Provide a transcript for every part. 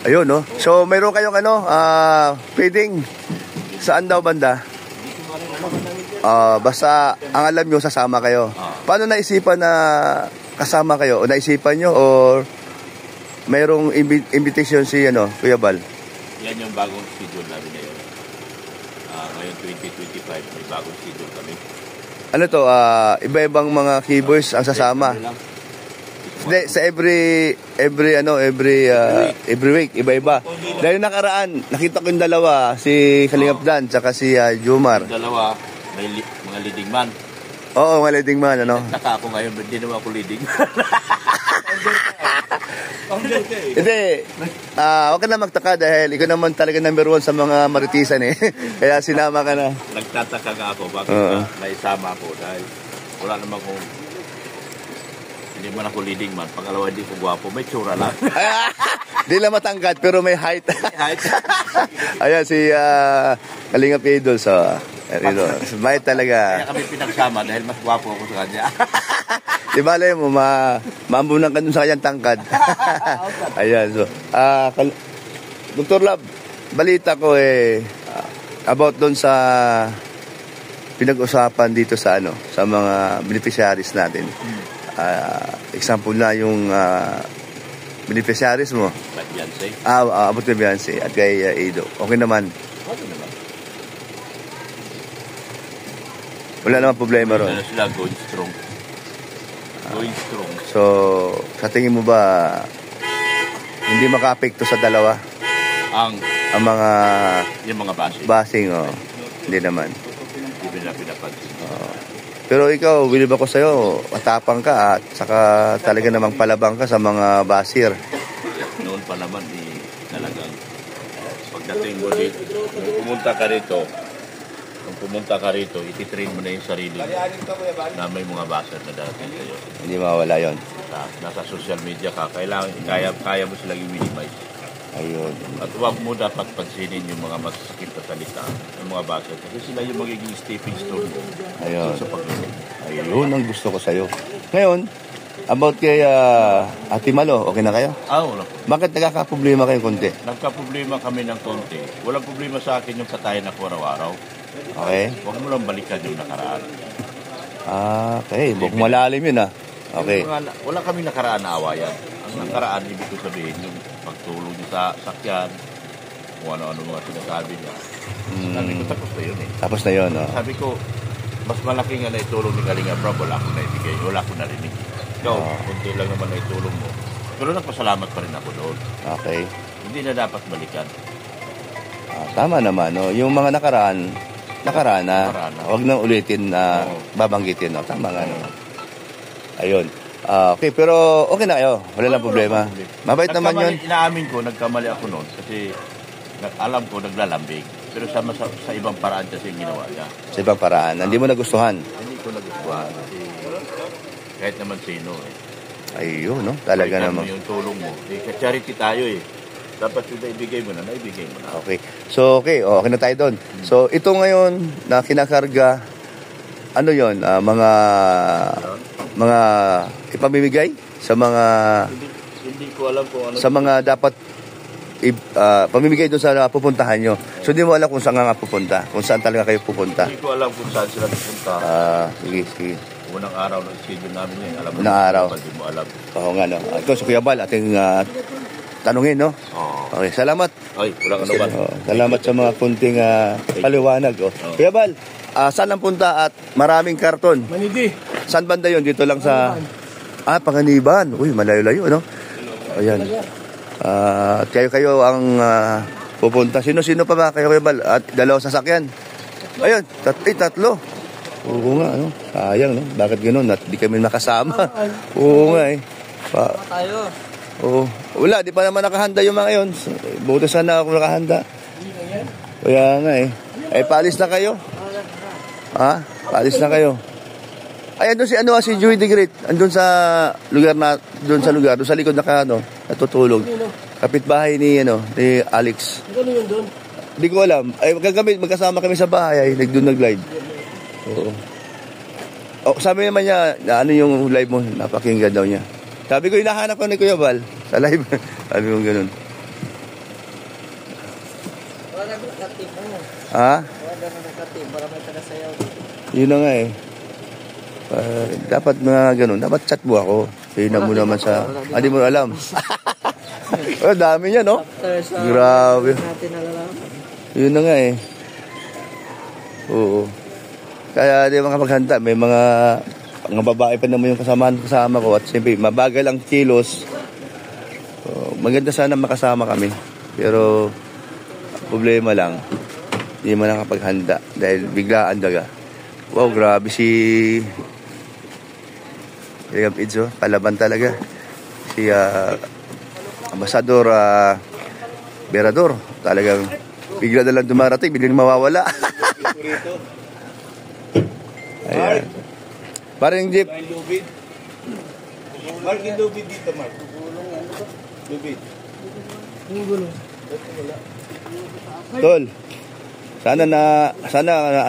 Ayun, no? So, mayroon kayong feeding saan daw banda? Basta, ang alam nyo, sasama kayo. Paano naisipan na kasama kayo? O naisipan nyo? O mayroong invitation si, Kuya Bal? Yan yung bagong schedule namin ngayon. Ngayon 2025, may bagong schedule kami. Ano to? Iba-ibang mga keyboards ang sasama? Hindi, sa every week, iba-iba. Dahil nakaraan, nakita ko yung dalawa, si Kalingap Dan, tsaka si Jomar. Yung dalawa, may mga leading man. Oo, mga leading man, Naka ako ngayon, hindi naman ako leading man. Hindi, huwag ka na magtaka dahil ikaw naman talaga number 1 sa mga maritisan eh. Kaya sinama ka na. Nagtataka nga ako, bakit naisama ako dahil wala naman kung hindi man ako leading man. Pangalawa, hindi ko gwapo. May tsura lang. Di lang matangkad, pero may height. Height. Ayan, si Kalingap Idol. So, may talaga. Kaya kami pinagsama dahil mas gwapo ako sa kanya. Di ba, alam mo, maambunan ka dun sa kanyang tangkad. Ayan, so. Dr. Lab, balita ko about dun sa pinag-usapan dito sa sa mga beneficiaries natin. Example na yung beneficiaries mo. Beyonce. Abot kay Beyonce at kay Ido. Okay naman. Okay naman. Wala naman problema ron. Sila going strong. Going strong. So, sa tingin mo ba hindi maka-apekto sa dalawa? Ang mga yung mga basing, hindi naman. Hindi na pinapansin. Pero ikaw, bilib ako sa'yo, matapang ka at saka talaga namang palabang ka sa mga basir. Noon pa naman, talagang pagdating mo dito, kung pumunta ka rito, ititrain mo na yung sarili mo na may mga basir na darating sa'yo. Hindi mawala yon. Nasa social media ka, kaya mo silang i-minimize. Ayun. At huwag mo dapat pansinin yung mga masasakit na salita, yung mga basher. Kasi sila yung magiging stepping stone mo. Ayun. Sa paglulong. Ayun ang gusto ko sa'yo. Ngayon, about kay Ate Malo, okay na kayo? Wala. Bakit nagkakaproblema kayo konti? Nagka-problema kami ng konti. Walang problema sa akin yung patayin ako araw-araw. Okay. Huwag mo lang balikan yung nakaraan. Okay. Buk malalim yun Okay. Wala kami nakaraan na awayan. Ang nakaraan, ibig ko sabihin, yung pagtulong niya sa sakyan, kung ano-ano mga sinasabi niya. Sabi ko, tapos na yun Tapos na yun, Sabi ko, mas malaki nga na itulong ni Kalinga Prab, wala akong naibigay, wala akong narinig. Ikaw, kunti lang naman na itulong mo. Pero nagpasalamat pa rin ako doon. Okay. Hindi na dapat balikan. Tama naman, Yung mga nakaraan na. Huwag nang ulitin na babanggitin, Tama nga, Ayun. Okay, pero okay na kayo. Wala lang problema. Mabait naman yun. Inaamin ko, nagkamali ako noon kasi alam ko, naglalambing. Pero sa ibang paraan kasi yung ginawa niya. Sa ibang paraan. Hindi mo nagustuhan? Hindi ko nagustuhan kasi kahit naman sino Ayun, Talaga naman. Yung tulong mo. Charity tayo Dapat yung naibigay mo na, naibigay mo na. Okay. So, okay na tayo doon. So, ito ngayon na kinakarga, ano yon mga ipamimigay sa mga hindi ko alam kung ano sa mga dapat pamimigay doon sa pupuntahan nyo. So hindi mo alam kung saan nga pupunta, kung saan talaga kayo pupunta. Hindi ko alam kung saan sila pupunta. Sige. Unang araw ng schedule namin alam mo. Unang araw. Hindi mo alam. Oo nga, Ito si Kuya Bal, ating tanungin, Okay, salamat. Ay, wala ka naman. Salamat sa mga kunting paliwanag. Kuya Bal, saan ang punta at maraming karton? Manidi. Saan banda yun? Dito lang sa... Panganiban. Uy, malayo-layo, Ayan. At kayo ang pupunta. Sino-sino pa ba kayo, Bal? At dalawang sasakyan. Ayun, tatlo. Oo nga, sayang, Bakit gano'n? At di kami nakasama. Oo nga, Tayo. Oo. Wala, di pa naman nakahanda yung mga yun. Buti sana ako nakahanda. Kaya nga, paalis na kayo. Paalis na kayo. Ay, andun si Joey the Great. Andun sa lugar doon sa likod natutulog. Kapitbahay ni Alex. Ano yun doon? Hindi ko alam. Ay, magkasama kami sa bahay. Nag-live. Oo. Sabi naman niya, na ano yung live mo, napakinggan daw niya. Sabi ko, hinahanap ko ni Kuya Bal. Sa live. Sabi ko ganun. Wala na nakatim mo. Ha? Wala na nakatim para may tagasayaw. Yun na nga eh. Dapat mga ganun. Dapat chat mo ako. Tingnan mo naman sa... Hindi mo alam. Oh, dami niya, no? Grabe. Natin nalalaman. Yun na nga eh. Oo. Kaya di mga paghanda, may mga babae pa naman yung kasama ko. At siyempre, mabagal ang kilos. Maganda sana makasama kami. Pero, problema lang. Hindi mo nakapaghanda. Dahil biglaan daga. Wow, grabe si... Ilagam Idzo, kalaban talaga. Si Ambasador Berador. Talagang bigla na lang dumarating, biglang mawawala. Ayan. Parang jeep. Mark yung lubid dito, Mark. Lubid. Tol. Sana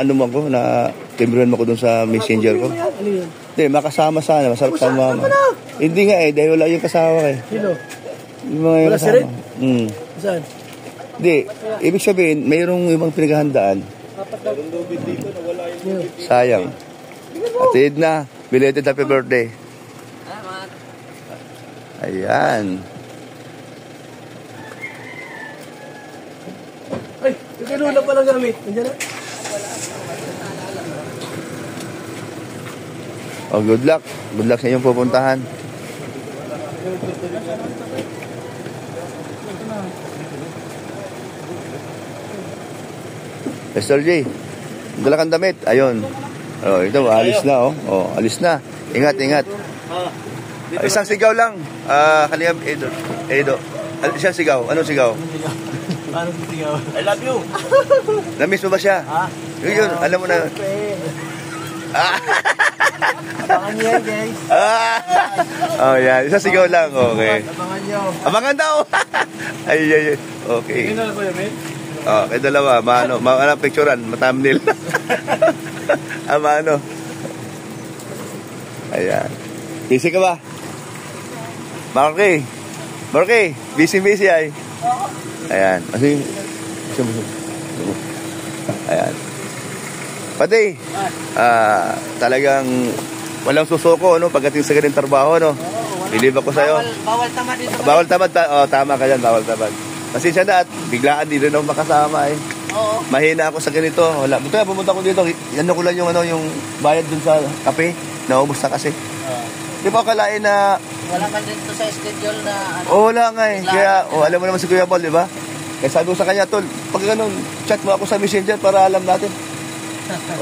ano mo ako, na timbrihan mo ko dun sa messenger ko. Hindi, makasama sana. Masarap sa mama. Hindi nga eh, dahil wala yung kasama eh. Sino? Yung mga yung kasama. Saan? Hindi, ibig sabihin, mayroong ibang pinaghahandaan. Sayang. Atid na. Belated happy birthday. Salamat. Ayan. Ay, yung pa lang gamit. Nandiyan na? Oh, good luck. Good luck sa inyong pupuntahan. Mr. J, dala kang damit. Ayun. Oh, ito, alis na, oh. Oh, alis na. Ingat, ingat. Isang sigaw lang. Kaliyam, Edo. Siya sigaw. Anong sigaw? Paano sigaw? I love you. Na-miss mo ba siya? Ha? Yun, alam mo na. Abangan niyo yan, guys. Oh, yan. Isang sigaw lang. Okay. Abangan niyo. Abangan daw. Ay. Okay. Hindi na ba yun, Oh, kay dalawa, maano picturean, thumbnail. Maano. Ayan. Busy ka ba? Marky, busy ay. Ayan. Ayan. Pati, talagang walang susuko, no? Pagdating sa ganitong trabaho, no? Bilib ako sa'yo. Bawal tamad dito. Bawal tamad. Tama ka dyan, bawal tamad. Pasensya na at biglaan din rin ako makasama eh. Oo. Mahina ako sa ganito. Wala. Buto na, pumunta ko dito. Ano ko lang yung bayad dun sa kape. Naubos na kasi. Di ba akalain na... Wala man dito sa schedule na... Wala nga eh. Kaya, alam mo naman si Kuya Paul, di ba? Kaya sabi ko sa kanya, Tol, pag ganun, chat mo ako sa messenger para alam natin.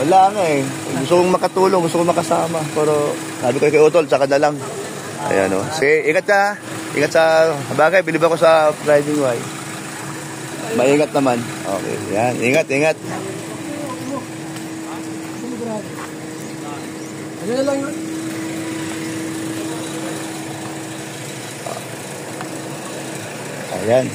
Wala nga eh. Gusto kong makatulong, gusto kong makasama. Pero sabi ko kay Utol, tsaka na lang. Ayan o. Sige, ingat ka. Ingat sa bagay. Bilib ako sa driving way. Maingat naman. Okay. Yan. Ingat. Ano na lang yun? Ayan.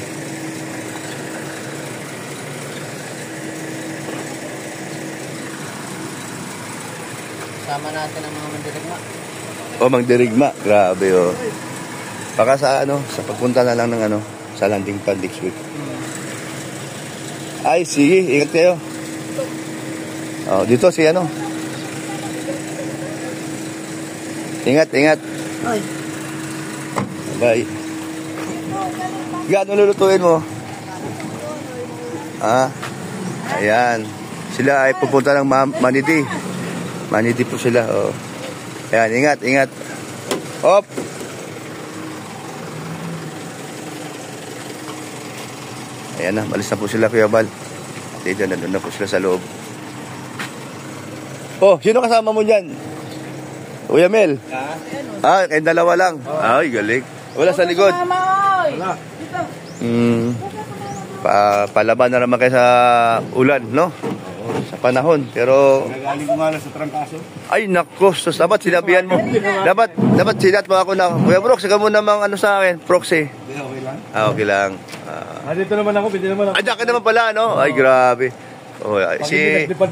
Sama natin ang mga mandirigma. Magdirigma. Grabe Baka sa sa pagpunta na lang ng sa landing pad next week. Ay, sige, ingat kayo. Dito si Ingat. Ay. Bye. Gaano lulutuin mo? Ayan. Sila ay pupunta ng Manidi. Manidi po sila. Ayan, ingat. Hop. Ayan na, malis na po sila, Kuya Bal. Nandun na po sila sa loob. Sino kasama mo dyan? Kuya Mel? Kayong dalawa lang. Ay, galing. Wala sa likod. Wala. Palaban na naman kayo sa ulan, no? Sa panahon. Pero... Nagaling ko nga lang sa trangkaso. Ay, naku. Dapat sinabihan mo. Dapat sinat mo ako na, Kuya Brox, saka mo namang sa akin, proxy. Okay lang? Okay lang. Dito naman ako, pwede naman ako. Diyan ka naman pala, no? Ay, grabe.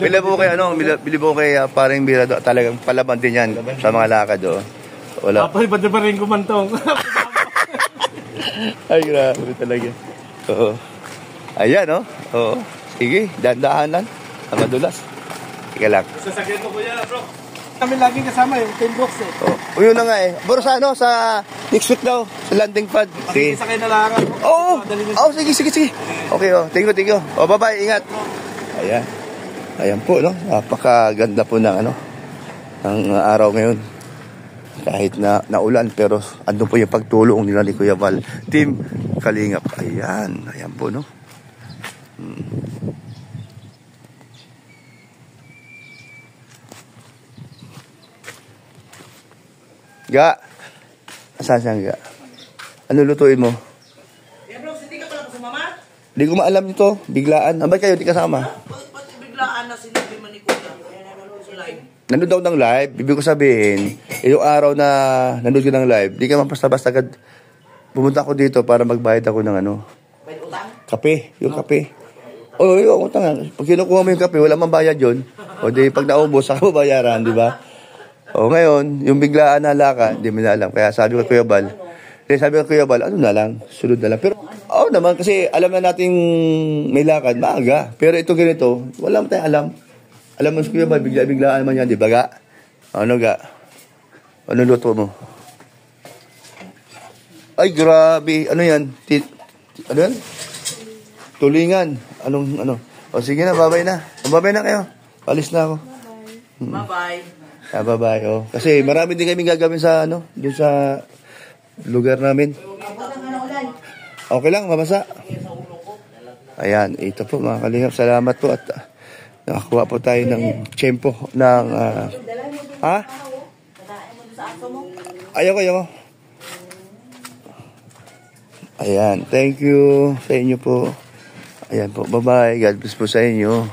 Bilib ko kay, parang Birado, talagang palaban din yan sa mga lakad, Wala. Apoy, ba't ba rin kumantong? Ay, grabe talaga. Oo. Ayan, oh. Oo. Sige, dandahanan. Ang madulas. Ika lang. Sasakyan ko kuya, bro. Kami laging kasama yung team box eh. Oh, yun na nga eh. Pero sa ano, sa next week daw, sa landing pad. Sige. Pakikisakay na lang ako. Oo. Oh, sige. Okay, oh. Thank you. Oh, bye-bye. Ingat. Ayan. Ayan po, no? Napakaganda po ng ano, ng araw ngayon. Kahit na naulan, pero andun po yung pagtulong nila ni Kuya Val. Team Kalingap. Ayan. Ayan po, no? Ga. Asan siyang Ga? Ano lutuin mo? Eh bro, hindi ka pala sumama? Di ko maalam nito. Biglaan. Abay kayo, di kasama. Pati biglaan na sinabi man ni Kuya. Sa live. Nandun daw ng live. Ibig ko sabihin, yung araw na nandun ka ng live, di ka man basta-basta agad pumunta ako dito para magbayad ako ng ano. May utang? Kape. Yung kape. O, yung utang. Pag kinukuha mo yung kape, wala man bayad yun. O di, pag naubos, saka bayaran, di ba? O ngayon, yung biglaan na laka, hindi mo na alam. Kaya sabi ko Kuya Bal, ano na lang, sunod na lang. Pero, naman, kasi alam na nating may lakad, maaga. Pero ito ganito, wala mo tayong alam. Alam mo si Kuya Bal, biglaan naman yan, di ba Ga? Ano Ga? Ano luto mo? Ay, grabe. Ano yan? Ano yan? Tulingan. Ano? O sige na, babay na. Babay na kayo. Palis na ako. Bye-bye. Bye-bye. Oh. Kasi marami din kami gagawin sa ano, doon sa lugar namin. Okay lang, mamasa. Ayan, ito po mga Kalingap. Salamat po at nakakuha po tayo ng tiyempo ng ha? Ayaw. Ayan, thank you sa inyo po. Ayan po, bye-bye. God bless po sa inyo.